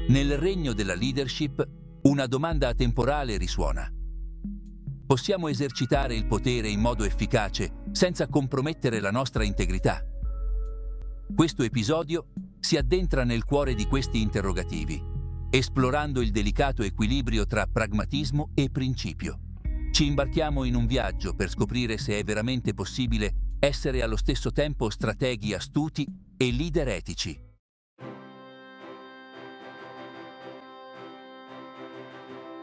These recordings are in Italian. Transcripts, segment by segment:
Nel regno della leadership, una domanda atemporale risuona. Possiamo esercitare il potere in modo efficace senza compromettere la nostra integrità? Questo episodio si addentra nel cuore di questi interrogativi, esplorando il delicato equilibrio tra pragmatismo e principio. Ci imbarchiamo in un viaggio per scoprire se è veramente possibile essere allo stesso tempo strateghi astuti e leader etici.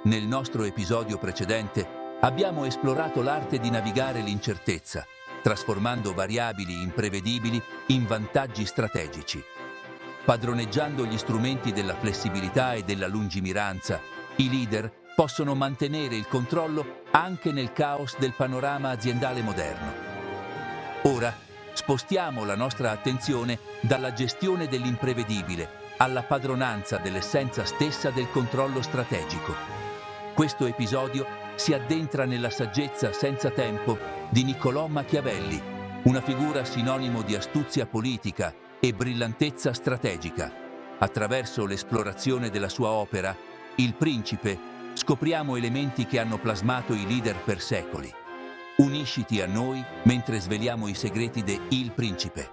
Nel nostro episodio precedente abbiamo esplorato l'arte di navigare l'incertezza, trasformando variabili imprevedibili in vantaggi strategici. Padroneggiando gli strumenti della flessibilità e della lungimiranza, i leader possono mantenere il controllo anche nel caos del panorama aziendale moderno. Ora spostiamo la nostra attenzione dalla gestione dell'imprevedibile alla padronanza dell'essenza stessa del controllo strategico. Questo episodio si addentra nella saggezza senza tempo di Niccolò Machiavelli, una figura sinonimo di astuzia politica e brillantezza strategica. Attraverso l'esplorazione della sua opera, Il Principe, scopriamo elementi che hanno plasmato i leader per secoli. Unisciti a noi mentre sveliamo i segreti de Il Principe,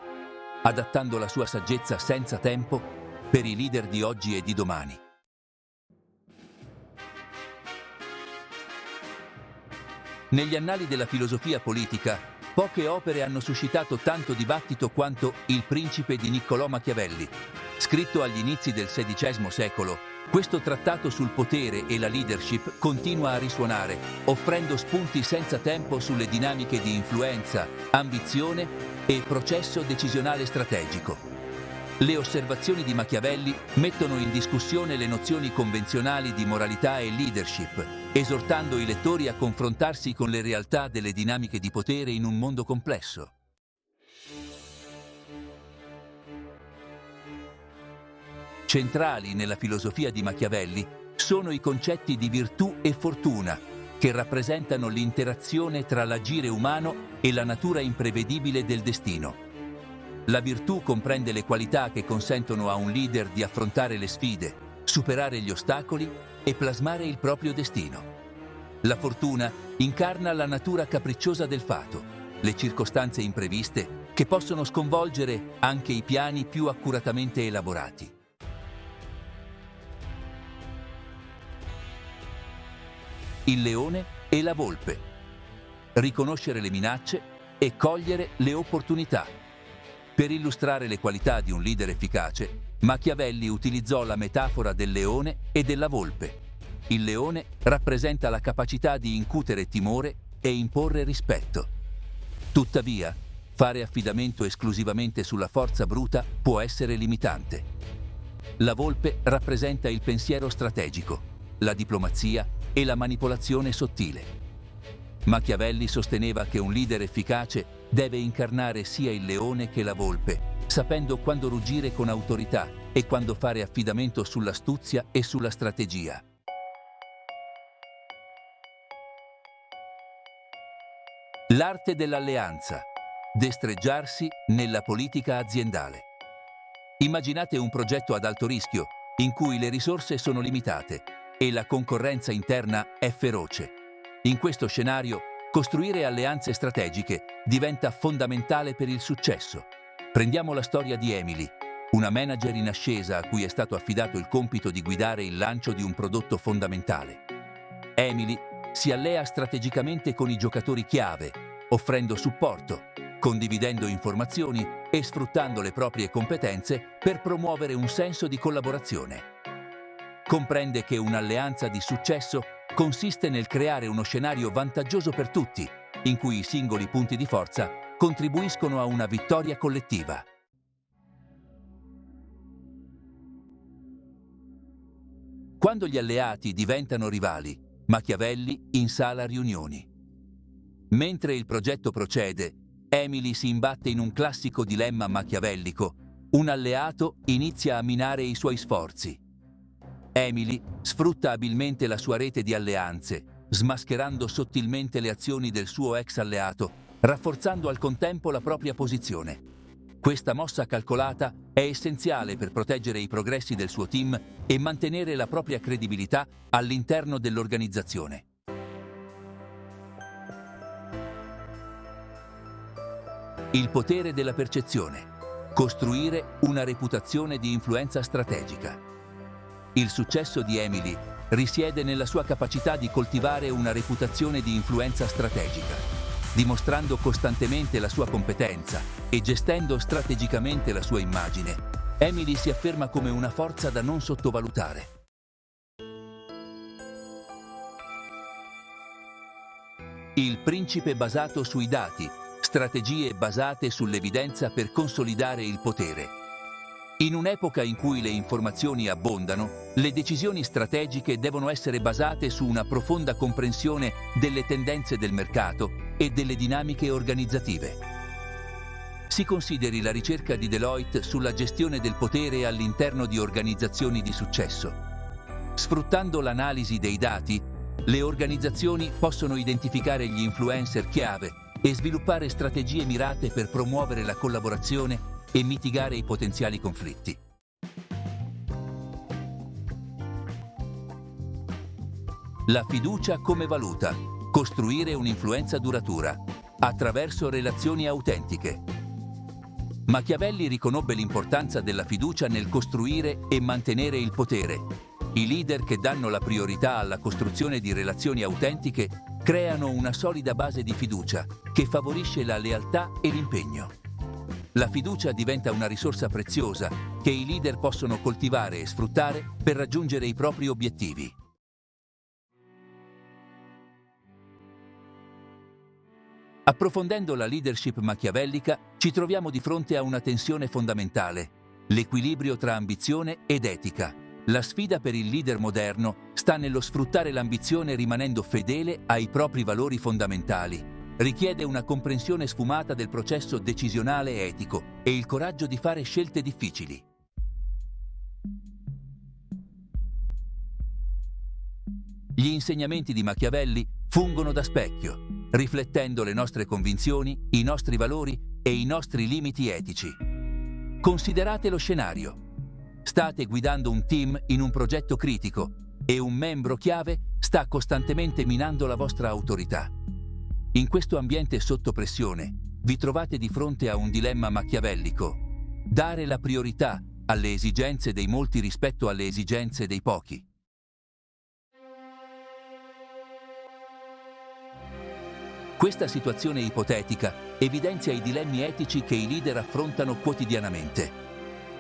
adattando la sua saggezza senza tempo per i leader di oggi e di domani. Negli annali della filosofia politica, poche opere hanno suscitato tanto dibattito quanto Il Principe di Niccolò Machiavelli. Scritto agli inizi del XVI secolo, questo trattato sul potere e la leadership continua a risuonare, offrendo spunti senza tempo sulle dinamiche di influenza, ambizione e processo decisionale strategico. Le osservazioni di Machiavelli mettono in discussione le nozioni convenzionali di moralità e leadership, esortando i lettori a confrontarsi con le realtà delle dinamiche di potere in un mondo complesso. Centrali nella filosofia di Machiavelli sono i concetti di virtù e fortuna, che rappresentano l'interazione tra l'agire umano e la natura imprevedibile del destino. La virtù comprende le qualità che consentono a un leader di affrontare le sfide, superare gli ostacoli e plasmare il proprio destino. La fortuna incarna la natura capricciosa del fato, le circostanze impreviste che possono sconvolgere anche i piani più accuratamente elaborati. Il leone e la volpe. Riconoscere le minacce e cogliere le opportunità. Per illustrare le qualità di un leader efficace, Machiavelli utilizzò la metafora del leone e della volpe. Il leone rappresenta la capacità di incutere timore e imporre rispetto. Tuttavia, fare affidamento esclusivamente sulla forza bruta può essere limitante. La volpe rappresenta il pensiero strategico, la diplomazia e la manipolazione sottile. Machiavelli sosteneva che un leader efficace deve incarnare sia il leone che la volpe, sapendo quando ruggire con autorità e quando fare affidamento sull'astuzia e sulla strategia. L'arte dell'alleanza. Destreggiarsi nella politica aziendale. Immaginate un progetto ad alto rischio, in cui le risorse sono limitate e la concorrenza interna è feroce. In questo scenario, costruire alleanze strategiche diventa fondamentale per il successo. Prendiamo la storia di Emily, una manager in ascesa a cui è stato affidato il compito di guidare il lancio di un prodotto fondamentale. Emily si allea strategicamente con i giocatori chiave, offrendo supporto, condividendo informazioni e sfruttando le proprie competenze per promuovere un senso di collaborazione. Comprende che un'alleanza di successo consiste nel creare uno scenario vantaggioso per tutti, in cui i singoli punti di forza contribuiscono a una vittoria collettiva. Quando gli alleati diventano rivali, Machiavelli insala riunioni. Mentre il progetto procede, Emily si imbatte in un classico dilemma machiavellico. Un alleato inizia a minare i suoi sforzi. Emily sfrutta abilmente la sua rete di alleanze, smascherando sottilmente le azioni del suo ex alleato, rafforzando al contempo la propria posizione. Questa mossa calcolata è essenziale per proteggere i progressi del suo team e mantenere la propria credibilità all'interno dell'organizzazione. Il potere della percezione. Costruire una reputazione di influenza strategica. Il successo di Emily risiede nella sua capacità di coltivare una reputazione di influenza strategica. Dimostrando costantemente la sua competenza e gestendo strategicamente la sua immagine, Emily si afferma come una forza da non sottovalutare. Il principe basato sui dati, strategie basate sull'evidenza per consolidare il potere. In un'epoca in cui le informazioni abbondano, le decisioni strategiche devono essere basate su una profonda comprensione delle tendenze del mercato e delle dinamiche organizzative. Si consideri la ricerca di Deloitte sulla gestione del potere all'interno di organizzazioni di successo. Sfruttando l'analisi dei dati, le organizzazioni possono identificare gli influencer chiave e sviluppare strategie mirate per promuovere la collaborazione e mitigare i potenziali conflitti. La fiducia come valuta. Costruire un'influenza duratura attraverso relazioni autentiche. Machiavelli riconobbe l'importanza della fiducia nel costruire e mantenere il potere. I leader che danno la priorità alla costruzione di relazioni autentiche creano una solida base di fiducia che favorisce la lealtà e l'impegno. La fiducia diventa una risorsa preziosa che i leader possono coltivare e sfruttare per raggiungere i propri obiettivi. Approfondendo la leadership machiavellica, ci troviamo di fronte a una tensione fondamentale: l'equilibrio tra ambizione ed etica. La sfida per il leader moderno sta nello sfruttare l'ambizione rimanendo fedele ai propri valori fondamentali. Richiede una comprensione sfumata del processo decisionale etico e il coraggio di fare scelte difficili. Gli insegnamenti di Machiavelli fungono da specchio, riflettendo le nostre convinzioni, i nostri valori e i nostri limiti etici. Considerate lo scenario. State guidando un team in un progetto critico e un membro chiave sta costantemente minando la vostra autorità. In questo ambiente sotto pressione, vi trovate di fronte a un dilemma machiavellico: dare la priorità alle esigenze dei molti rispetto alle esigenze dei pochi. Questa situazione ipotetica evidenzia i dilemmi etici che i leader affrontano quotidianamente.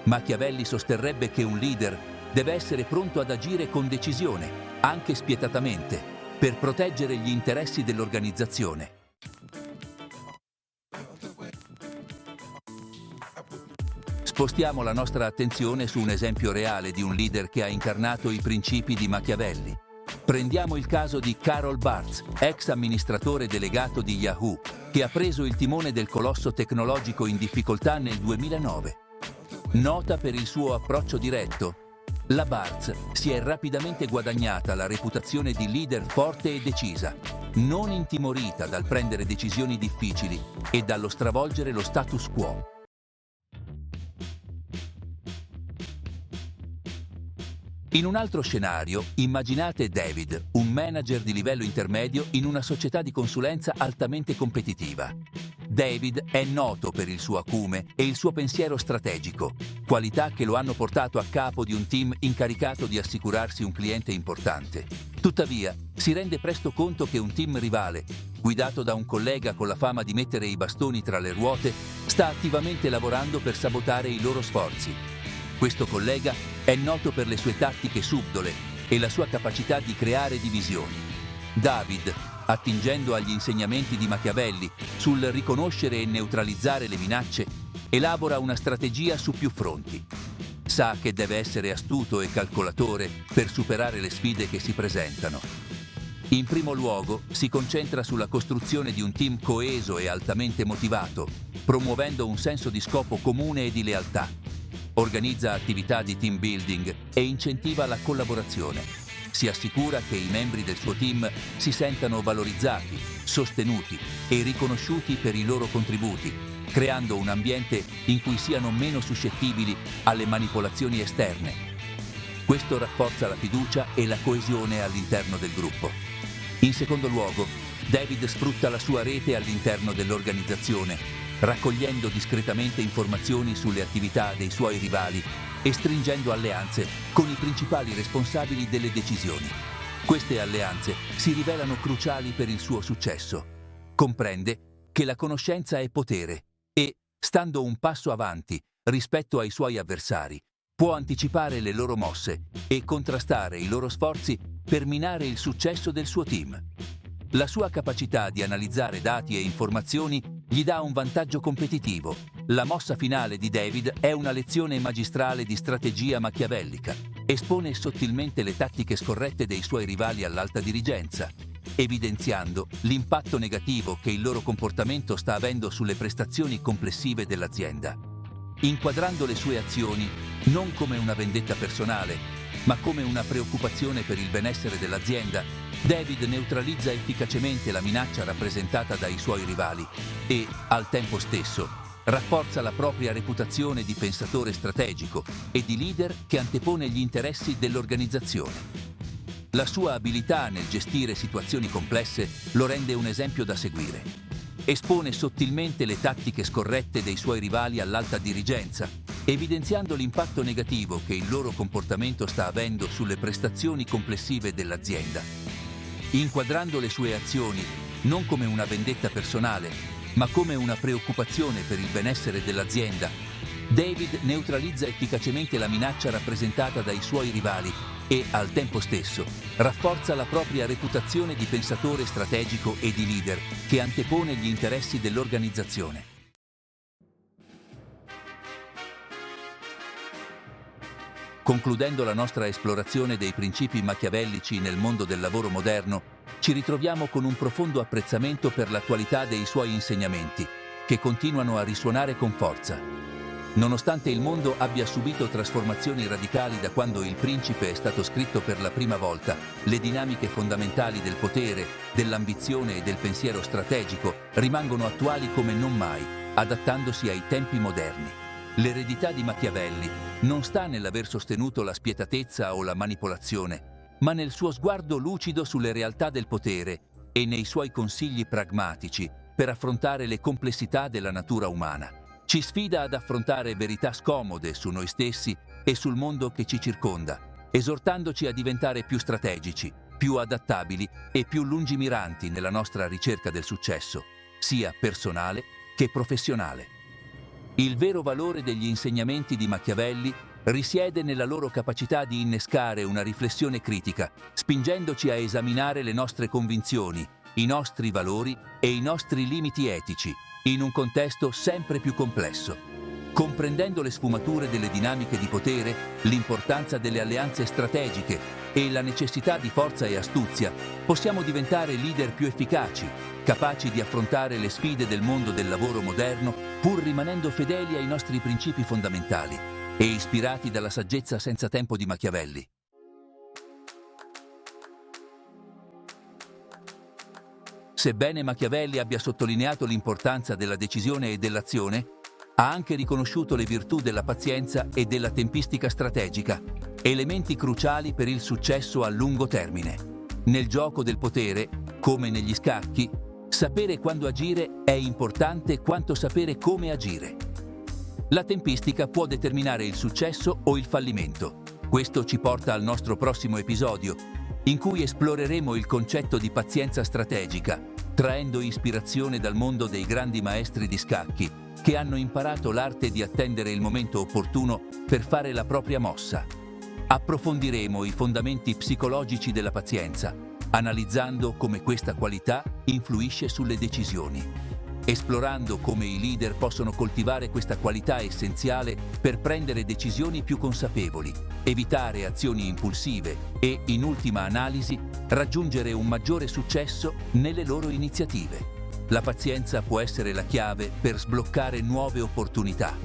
Machiavelli sosterrebbe che un leader deve essere pronto ad agire con decisione, anche spietatamente, per proteggere gli interessi dell'organizzazione. Spostiamo la nostra attenzione su un esempio reale di un leader che ha incarnato i principi di Machiavelli. Prendiamo il caso di Carol Bartz, ex amministratore delegato di Yahoo, che ha preso il timone del colosso tecnologico in difficoltà nel 2009. Nota per il suo approccio diretto, la Bartz si è rapidamente guadagnata la reputazione di leader forte e decisa, non intimorita dal prendere decisioni difficili e dallo stravolgere lo status quo. In un altro scenario, immaginate David, un manager di livello intermedio in una società di consulenza altamente competitiva. David è noto per il suo acume e il suo pensiero strategico, qualità che lo hanno portato a capo di un team incaricato di assicurarsi un cliente importante. Tuttavia, si rende presto conto che un team rivale, guidato da un collega con la fama di mettere i bastoni tra le ruote, sta attivamente lavorando per sabotare i loro sforzi. Questo collega è noto per le sue tattiche subdole e la sua capacità di creare divisioni. David, attingendo agli insegnamenti di Machiavelli sul riconoscere e neutralizzare le minacce, elabora una strategia su più fronti. Sa che deve essere astuto e calcolatore per superare le sfide che si presentano. In primo luogo, si concentra sulla costruzione di un team coeso e altamente motivato, promuovendo un senso di scopo comune e di lealtà. Organizza attività di team building e incentiva la collaborazione. Si assicura che i membri del suo team si sentano valorizzati, sostenuti e riconosciuti per i loro contributi, creando un ambiente in cui siano meno suscettibili alle manipolazioni esterne. Questo rafforza la fiducia e la coesione all'interno del gruppo. In secondo luogo, David sfrutta la sua rete all'interno dell'organizzazione, raccogliendo discretamente informazioni sulle attività dei suoi rivali e stringendo alleanze con i principali responsabili delle decisioni. Queste alleanze si rivelano cruciali per il suo successo. Comprende che la conoscenza è potere e, stando un passo avanti rispetto ai suoi avversari, può anticipare le loro mosse e contrastare i loro sforzi per minare il successo del suo team. La sua capacità di analizzare dati e informazioni gli dà un vantaggio competitivo. La mossa finale di David è una lezione magistrale di strategia machiavellica. Espone sottilmente le tattiche scorrette dei suoi rivali all'alta dirigenza, evidenziando l'impatto negativo che il loro comportamento sta avendo sulle prestazioni complessive dell'azienda. Inquadrando le sue azioni non come una vendetta personale, ma come una preoccupazione per il benessere dell'azienda, David neutralizza efficacemente la minaccia rappresentata dai suoi rivali e, al tempo stesso, rafforza la propria reputazione di pensatore strategico e di leader che antepone gli interessi dell'organizzazione. La sua abilità nel gestire situazioni complesse lo rende un esempio da seguire. Espone sottilmente le tattiche scorrette dei suoi rivali all'alta dirigenza, evidenziando l'impatto negativo che il loro comportamento sta avendo sulle prestazioni complessive dell'azienda. Inquadrando le sue azioni non come una vendetta personale, ma come una preoccupazione per il benessere dell'azienda, David neutralizza efficacemente la minaccia rappresentata dai suoi rivali e, al tempo stesso, rafforza la propria reputazione di pensatore strategico e di leader che antepone gli interessi dell'organizzazione. Concludendo la nostra esplorazione dei principi machiavellici nel mondo del lavoro moderno, ci ritroviamo con un profondo apprezzamento per l'attualità dei suoi insegnamenti, che continuano a risuonare con forza. Nonostante il mondo abbia subito trasformazioni radicali da quando Il Principe è stato scritto per la prima volta, le dinamiche fondamentali del potere, dell'ambizione e del pensiero strategico rimangono attuali come non mai, adattandosi ai tempi moderni. L'eredità di Machiavelli non sta nell'aver sostenuto la spietatezza o la manipolazione, ma nel suo sguardo lucido sulle realtà del potere e nei suoi consigli pragmatici per affrontare le complessità della natura umana. Ci sfida ad affrontare verità scomode su noi stessi e sul mondo che ci circonda, esortandoci a diventare più strategici, più adattabili e più lungimiranti nella nostra ricerca del successo, sia personale che professionale. Il vero valore degli insegnamenti di Machiavelli risiede nella loro capacità di innescare una riflessione critica, spingendoci a esaminare le nostre convinzioni, i nostri valori e i nostri limiti etici, in un contesto sempre più complesso. Comprendendo le sfumature delle dinamiche di potere, l'importanza delle alleanze strategiche e la necessità di forza e astuzia, possiamo diventare leader più efficaci, capaci di affrontare le sfide del mondo del lavoro moderno, pur rimanendo fedeli ai nostri principi fondamentali e ispirati dalla saggezza senza tempo di Machiavelli. Sebbene Machiavelli abbia sottolineato l'importanza della decisione e dell'azione, ha anche riconosciuto le virtù della pazienza e della tempistica strategica, elementi cruciali per il successo a lungo termine. Nel gioco del potere, come negli scacchi, sapere quando agire è importante quanto sapere come agire. La tempistica può determinare il successo o il fallimento. Questo ci porta al nostro prossimo episodio, in cui esploreremo il concetto di pazienza strategica, traendo ispirazione dal mondo dei grandi maestri di scacchi, che hanno imparato l'arte di attendere il momento opportuno per fare la propria mossa. Approfondiremo i fondamenti psicologici della pazienza, analizzando come questa qualità influisce sulle decisioni, esplorando come i leader possono coltivare questa qualità essenziale per prendere decisioni più consapevoli, evitare azioni impulsive e, in ultima analisi, raggiungere un maggiore successo nelle loro iniziative. La pazienza può essere la chiave per sbloccare nuove opportunità.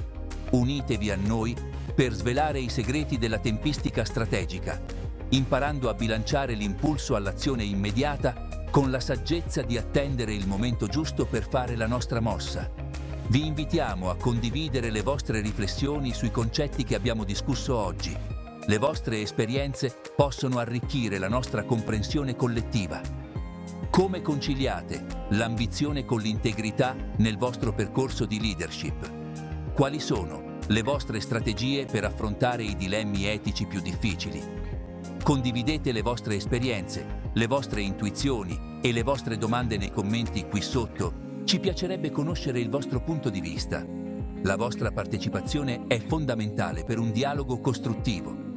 Unitevi a noi per svelare i segreti della tempistica strategica. imparando a bilanciare l'impulso all'azione immediata con la saggezza di attendere il momento giusto per fare la nostra mossa. Vi invitiamo a condividere le vostre riflessioni sui concetti che abbiamo discusso oggi. Le vostre esperienze possono arricchire la nostra comprensione collettiva. Come conciliate l'ambizione con l'integrità nel vostro percorso di leadership? Quali sono le vostre strategie per affrontare i dilemmi etici più difficili? Condividete le vostre esperienze, le vostre intuizioni e le vostre domande nei commenti qui sotto. Ci piacerebbe conoscere il vostro punto di vista. La vostra partecipazione è fondamentale per un dialogo costruttivo.